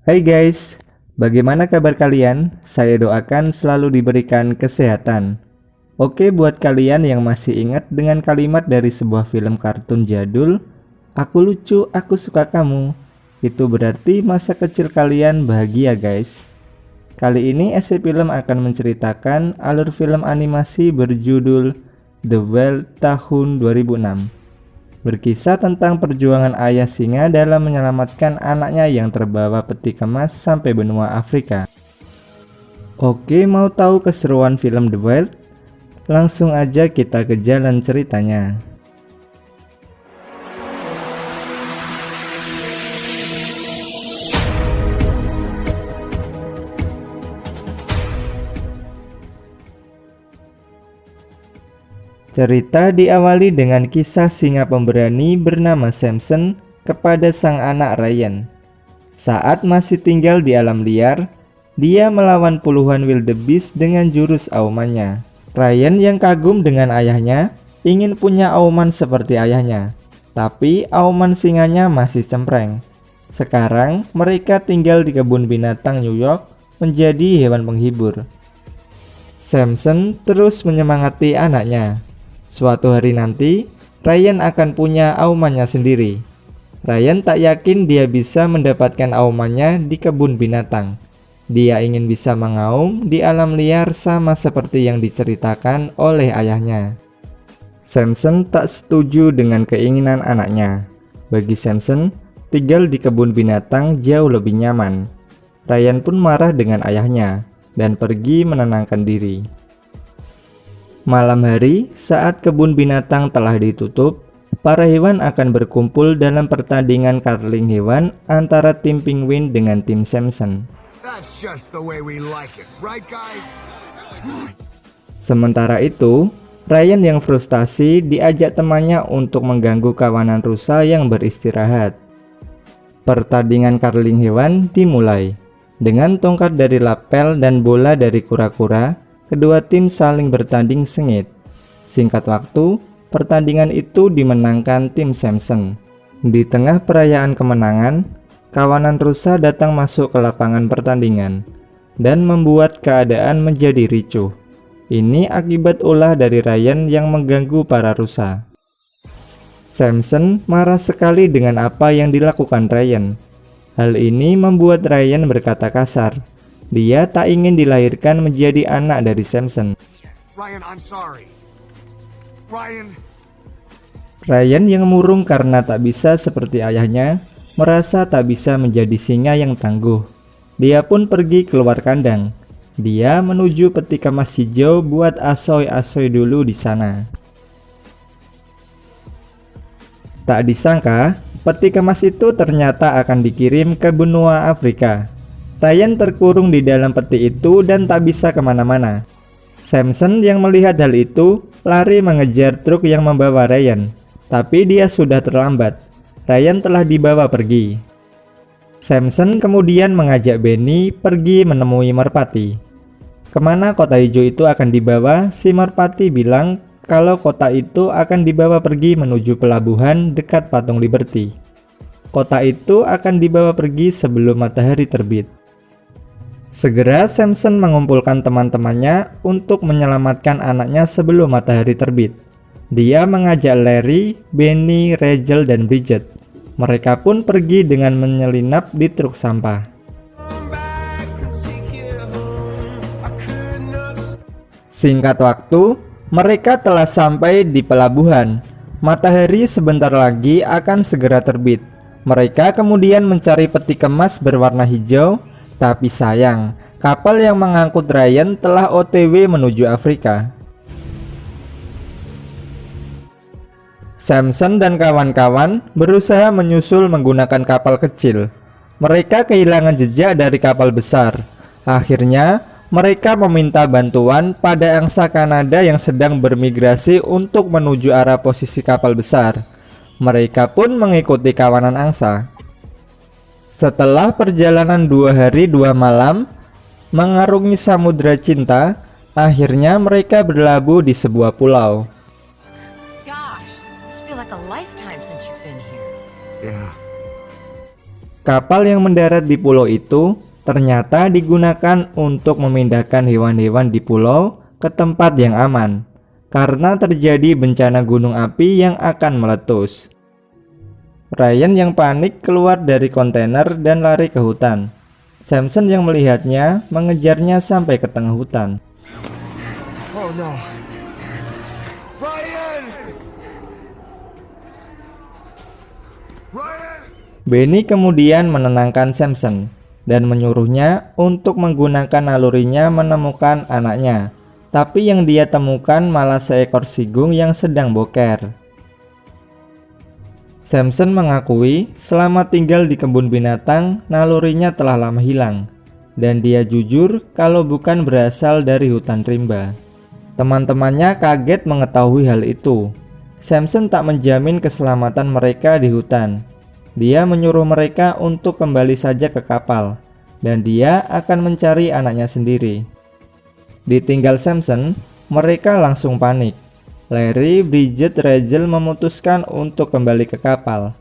Hai guys, bagaimana kabar kalian? Saya doakan selalu diberikan kesehatan. Oke, buat kalian yang masih ingat dengan kalimat dari sebuah film kartun jadul, "Aku lucu, aku suka kamu." Itu berarti masa kecil kalian bahagia guys. Kali ini SC Film akan menceritakan alur film animasi berjudul The Whale tahun 2006. Berkisah tentang perjuangan ayah singa dalam menyelamatkan anaknya yang terbawa peti kemas sampai benua Afrika. Oke, mau tahu keseruan film The Whale? Langsung aja kita ke jalan ceritanya. Cerita diawali dengan kisah singa pemberani bernama Samson kepada sang anak Ryan. Saat masih tinggal di alam liar, dia melawan puluhan wildebeest dengan jurus aumannya. Ryan yang kagum dengan ayahnya ingin punya auman seperti ayahnya, tapi auman singanya masih cempreng. Sekarang mereka tinggal di kebun binatang New York menjadi hewan penghibur. Samson terus menyemangati anaknya. Suatu hari nanti, Ryan akan punya aumannya sendiri. Ryan tak yakin dia bisa mendapatkan aumannya di kebun binatang. Dia ingin bisa mengaum di alam liar sama seperti yang diceritakan oleh ayahnya. Samson tak setuju dengan keinginan anaknya. Bagi Samson, tinggal di kebun binatang jauh lebih nyaman. Ryan pun marah dengan ayahnya dan pergi menenangkan diri. Malam hari, saat kebun binatang telah ditutup, para hewan akan berkumpul dalam pertandingan curling hewan antara tim penguin dengan tim Samson. Sementara itu, Ryan yang frustasi diajak temannya untuk mengganggu kawanan rusa yang beristirahat. Pertandingan curling hewan dimulai. Dengan tongkat dari lapel dan bola dari kura-kura, kedua tim saling bertanding sengit. Singkat waktu, pertandingan itu dimenangkan tim Samson. Di tengah perayaan kemenangan, kawanan rusa datang masuk ke lapangan pertandingan dan membuat keadaan menjadi ricuh. Ini akibat ulah dari Ryan yang mengganggu para rusa. Samson marah sekali dengan apa yang dilakukan Ryan. Hal ini membuat Ryan berkata kasar. Dia tak ingin dilahirkan menjadi anak dari Samson. Ryan yang murung karena tak bisa seperti ayahnya, merasa tak bisa menjadi singa yang tangguh. Dia pun pergi keluar kandang. Dia menuju peti kemas hijau buat asoy-asoy dulu di sana. Tak disangka, peti kemas itu ternyata akan dikirim ke benua Afrika. Ryan terkurung di dalam peti itu dan tak bisa kemana-mana. Samson yang melihat hal itu lari mengejar truk yang membawa Ryan, tapi dia sudah terlambat. Ryan telah dibawa pergi. Samson kemudian mengajak Benny pergi menemui merpati. Kemana kota hijau itu akan dibawa? Si merpati bilang kalau kota itu akan dibawa pergi menuju pelabuhan dekat patung Liberty. Kota itu akan dibawa pergi sebelum matahari terbit. Segera Samson mengumpulkan teman-temannya untuk menyelamatkan anaknya sebelum matahari terbit. Dia mengajak Larry, Benny, Rachel, dan Bridget. Mereka pun pergi dengan menyelinap di truk sampah. Singkat waktu, mereka telah sampai di pelabuhan. Matahari sebentar lagi akan segera terbit. Mereka kemudian mencari peti kemas berwarna hijau. Tapi sayang, kapal yang mengangkut Ryan telah OTW menuju Afrika. Samson dan kawan-kawan berusaha menyusul menggunakan kapal kecil. Mereka kehilangan jejak dari kapal besar. Akhirnya, mereka meminta bantuan pada angsa Kanada yang sedang bermigrasi untuk menuju arah posisi kapal besar. Mereka pun mengikuti kawanan angsa. Setelah perjalanan 2 hari 2 malam mengarungi samudra cinta, akhirnya mereka berlabuh di sebuah pulau. Kapal yang mendarat di pulau itu ternyata digunakan untuk memindahkan hewan-hewan di pulau ke tempat yang aman karena terjadi bencana gunung api yang akan meletus. Ryan yang panik keluar dari kontainer dan lari ke hutan. Samson yang melihatnya mengejarnya sampai ke tengah hutan. Oh no. Ryan! Ryan! Benny kemudian menenangkan Samson dan menyuruhnya untuk menggunakan nalurinya menemukan anaknya. Tapi yang dia temukan malah seekor sigung yang sedang boker. Samson mengakui selama tinggal di kebun binatang, nalurinya telah lama hilang. Dan dia jujur kalau bukan berasal dari hutan rimba. Teman-temannya kaget mengetahui hal itu. Samson tak menjamin keselamatan mereka di hutan. Dia menyuruh mereka untuk kembali saja ke kapal. Dan dia akan mencari anaknya sendiri. Ditinggal Samson, mereka langsung panik. Larry, Bridget, Rachel memutuskan untuk kembali ke kapal.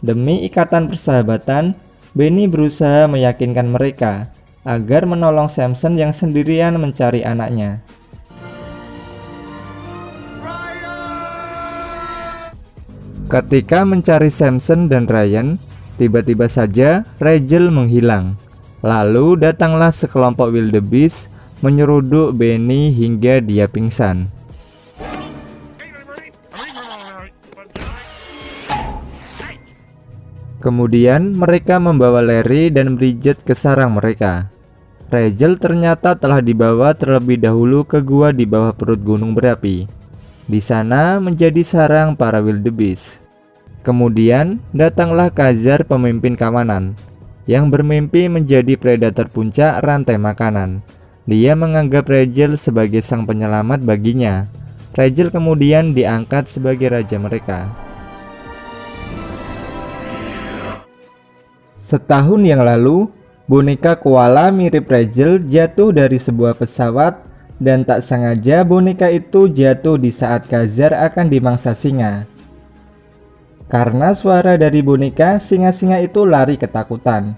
Demi ikatan persahabatan, Benny berusaha meyakinkan mereka agar menolong Samson yang sendirian mencari anaknya. Ketika mencari Samson dan Ryan, tiba-tiba saja Rachel menghilang. Lalu datanglah sekelompok wildebeest menyeruduk Benny hingga dia pingsan. Kemudian mereka membawa Larry dan Bridget ke sarang mereka. Rachel ternyata telah dibawa terlebih dahulu ke gua di bawah perut gunung berapi. Di sana menjadi sarang para wildebeest. Kemudian datanglah Khazar, pemimpin kawanan, yang bermimpi menjadi predator puncak rantai makanan. Dia menganggap Rachel sebagai sang penyelamat baginya. Rachel kemudian diangkat sebagai raja mereka. Setahun yang lalu, boneka koala mirip Rachel jatuh dari sebuah pesawat dan tak sengaja boneka itu jatuh di saat Khazar akan dimangsa singa. Karena suara dari boneka, singa-singa itu lari ketakutan.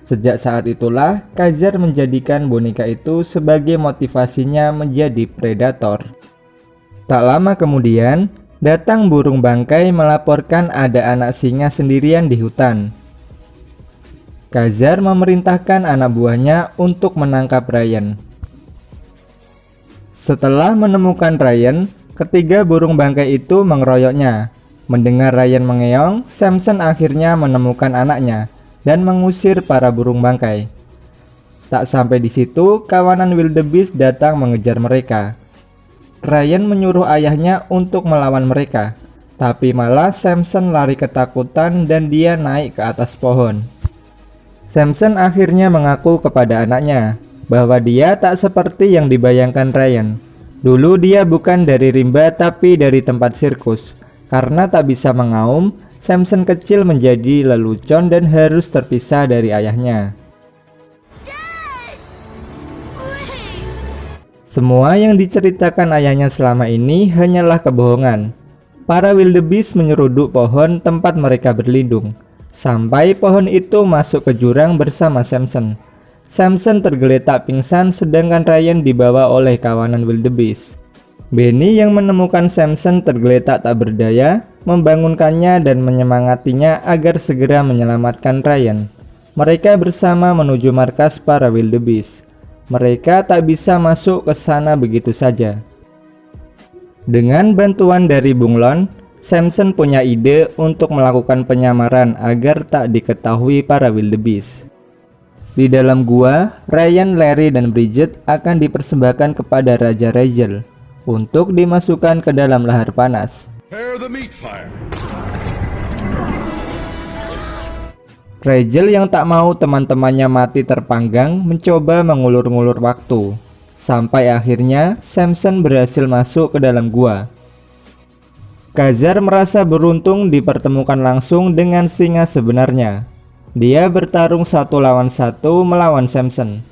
Sejak saat itulah, Khazar menjadikan boneka itu sebagai motivasinya menjadi predator. Tak lama kemudian, datang burung bangkai melaporkan ada anak singa sendirian di hutan. Khazar memerintahkan anak buahnya untuk menangkap Ryan. Setelah menemukan Ryan, ketiga burung bangkai itu mengeroyoknya. Mendengar Ryan mengeong, Samson akhirnya menemukan anaknya dan mengusir para burung bangkai. Tak sampai di situ, kawanan wildebeest datang mengejar mereka. Ryan menyuruh ayahnya untuk melawan mereka, tapi malah Samson lari ketakutan dan dia naik ke atas pohon. Samson akhirnya mengaku kepada anaknya bahwa dia tak seperti yang dibayangkan Ryan. Dulu dia bukan dari rimba tapi dari tempat sirkus. Karena tak bisa mengaum, Samson kecil menjadi lelucon dan harus terpisah dari ayahnya. Semua yang diceritakan ayahnya selama ini hanyalah kebohongan. Para wildebeest menyeruduk pohon tempat mereka berlindung, sampai pohon itu masuk ke jurang bersama Samson. Samson tergeletak pingsan sedangkan Ryan dibawa oleh kawanan wildebeest. Benny yang menemukan Samson tergeletak tak berdaya, membangunkannya dan menyemangatinya agar segera menyelamatkan Ryan. Mereka bersama menuju markas para wildebeest. Mereka tak bisa masuk ke sana begitu saja. Dengan bantuan dari Bunglon, Samson punya ide untuk melakukan penyamaran agar tak diketahui para wildebeest. Di dalam gua, Ryan, Larry, dan Bridget akan dipersembahkan kepada Raja Rachel untuk dimasukkan ke dalam lahar panas. Rachel yang tak mau teman-temannya mati terpanggang mencoba mengulur-ngulur waktu, sampai akhirnya Samson berhasil masuk ke dalam gua. Khazar merasa beruntung dipertemukan langsung dengan singa sebenarnya. Dia bertarung 1 lawan 1 melawan Samson.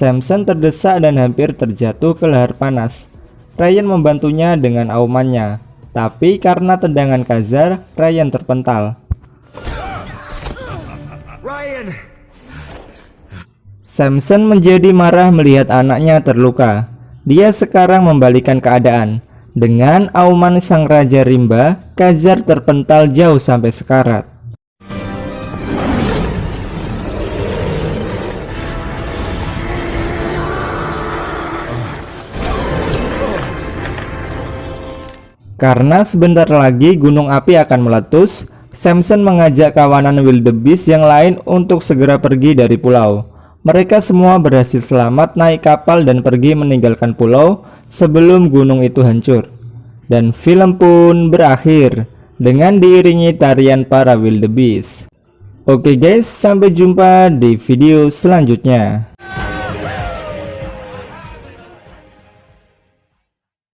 Samson terdesak dan hampir terjatuh ke lahar panas. Ryan membantunya dengan aumannya, tapi karena tendangan Khazar, Ryan terpental. Ryan! Samson menjadi marah melihat anaknya terluka. Dia sekarang membalikan keadaan. Dengan auman sang Raja Rimba, Khazar terpental jauh sampai sekarat. Karena sebentar lagi gunung api akan meletus, Samson mengajak kawanan wildebeest yang lain untuk segera pergi dari pulau. Mereka semua berhasil selamat naik kapal dan pergi meninggalkan pulau sebelum gunung itu hancur. Dan film pun berakhir dengan diiringi tarian para wildebeest. Oke guys, sampai jumpa di video selanjutnya.